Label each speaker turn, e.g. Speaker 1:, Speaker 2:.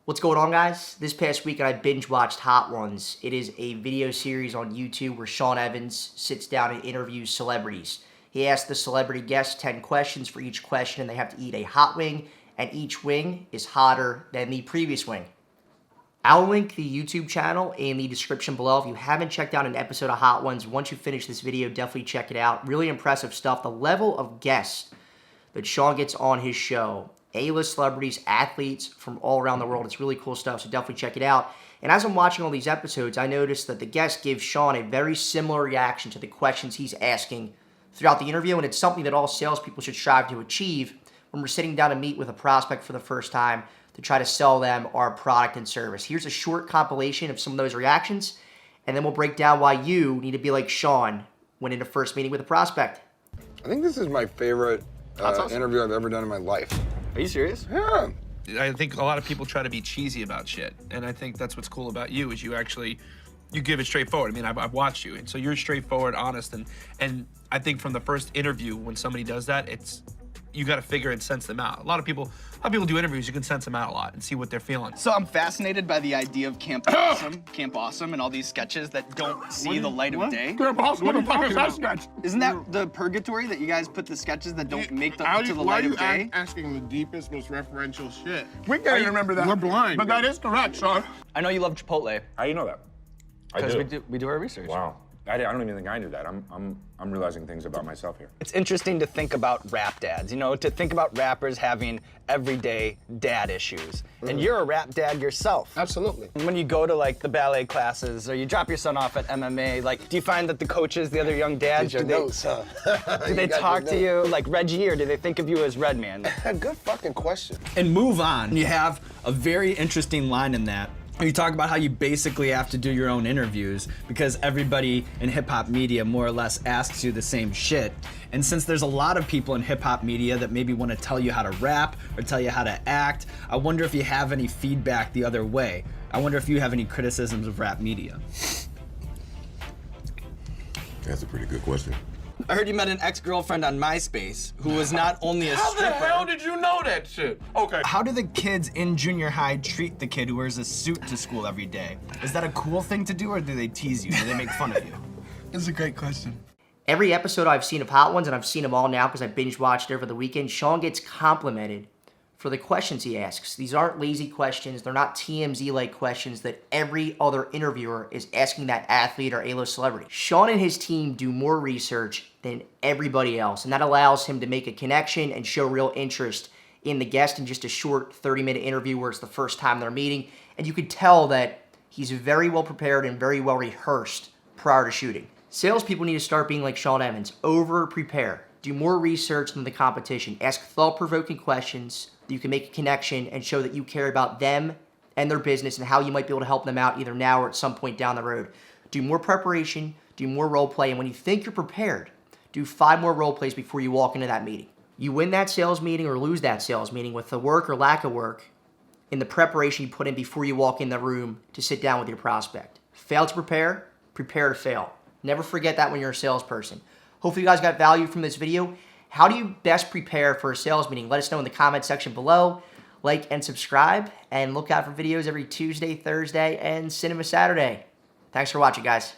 Speaker 1: What's going on, guys? This past weekend I binge watched Hot Ones. It is a video series on YouTube where Sean Evans sits down and interviews celebrities. He asks the celebrity guests 10 questions for each question, and they have to eat a hot wing, and each wing is hotter than the previous wing. I'll link the YouTube channel in the description below. If you haven't checked out an episode of Hot Ones, once you finish this video, definitely check it out. Really impressive stuff. The level of guests that Sean gets on his show, A-list celebrities, athletes from all around the world. It's really cool stuff, so definitely check it out. And as I'm watching all these episodes, I noticed that the guests give Sean a very similar reaction to the questions he's asking throughout the interview, and it's something that all salespeople should strive to achieve when we're sitting down to meet with a prospect for the first time to try to sell them our product and service. Here's a short compilation of some of those reactions, and then we'll break down why you need to be like Sean when in a first meeting with a prospect.
Speaker 2: I think this is my favorite interview I've ever done in my life.
Speaker 3: Are you serious?
Speaker 2: Yeah.
Speaker 4: I think a lot of people try to be cheesy about shit, and I think that's what's cool about you is you give it straightforward. I mean, I've watched you, and so you're straightforward, honest, and I think from the first interview when somebody does that, you got to figure and sense them out. A lot of people do interviews. You can sense them out a lot and see what they're feeling.
Speaker 3: So I'm fascinated by the idea of Camp Awesome, and all these sketches that don't see the light of day.
Speaker 2: Camp Awesome? What the fuck is that sketch?
Speaker 3: Isn't that the purgatory that you guys put the sketches that don't make the to the light of day?
Speaker 5: Why are you asking the deepest, most referential shit?
Speaker 2: We can't even remember that.
Speaker 5: We're blind.
Speaker 2: But that is correct, Sean.
Speaker 3: I know you love Chipotle.
Speaker 6: How do you know that?
Speaker 3: Because we do our research.
Speaker 6: Wow. I don't even think I knew that. I'm realizing things about myself here.
Speaker 3: It's interesting to think about rap dads, to think about rappers having everyday dad issues. And you're a rap dad yourself.
Speaker 2: Absolutely.
Speaker 3: When you go to like the ballet classes or you drop your son off at MMA, like do you find that the coaches, the other young dads, do they talk to you like Reggie, or do they think of you as Redman?
Speaker 2: Good fucking question.
Speaker 7: And Move On, you have a very interesting line in that. You talk about how you basically have to do your own interviews because everybody in hip-hop media more or less asks you the same shit. And since there's a lot of people in hip-hop media that maybe want to tell you how to rap or tell you how to act, I wonder if you have any feedback the other way. I wonder if you have any criticisms of rap media.
Speaker 8: That's a pretty good question.
Speaker 7: I heard you met an ex-girlfriend on MySpace who was not only a stripper.
Speaker 5: How the hell did you know that shit? Okay.
Speaker 7: How do the kids in junior high treat the kid who wears a suit to school every day? Is that a cool thing to do, or do they tease you? Do they make fun of you?
Speaker 5: That's a great question.
Speaker 1: Every episode I've seen of Hot Ones, and I've seen them all now because I binge watched over the weekend, Sean gets complimented for the questions he asks. These aren't lazy questions. They're not TMZ-like questions that every other interviewer is asking that athlete or A-list celebrity. Sean and his team do more research than everybody else, and that allows him to make a connection and show real interest in the guest in just a short 30-minute interview where it's the first time they're meeting. And you could tell that he's very well prepared and very well rehearsed prior to shooting. Salespeople need to start being like Sean Evans. Over-prepare. Do more research than the competition. Ask thought-provoking questions that you can make a connection and show that you care about them and their business and how you might be able to help them out either now or at some point down the road. Do more preparation, do more role play, and when you think you're prepared, do 5 more role plays before you walk into that meeting. You win that sales meeting or lose that sales meeting with the work or lack of work in the preparation you put in before you walk in the room to sit down with your prospect. Fail to prepare, prepare to fail. Never forget that when you're a salesperson. Hopefully you guys got value from this video. How do you best prepare for a sales meeting? Let us know in the comment section below. Like and subscribe, and look out for videos every Tuesday, Thursday, and Cinema Saturday. Thanks for watching, guys.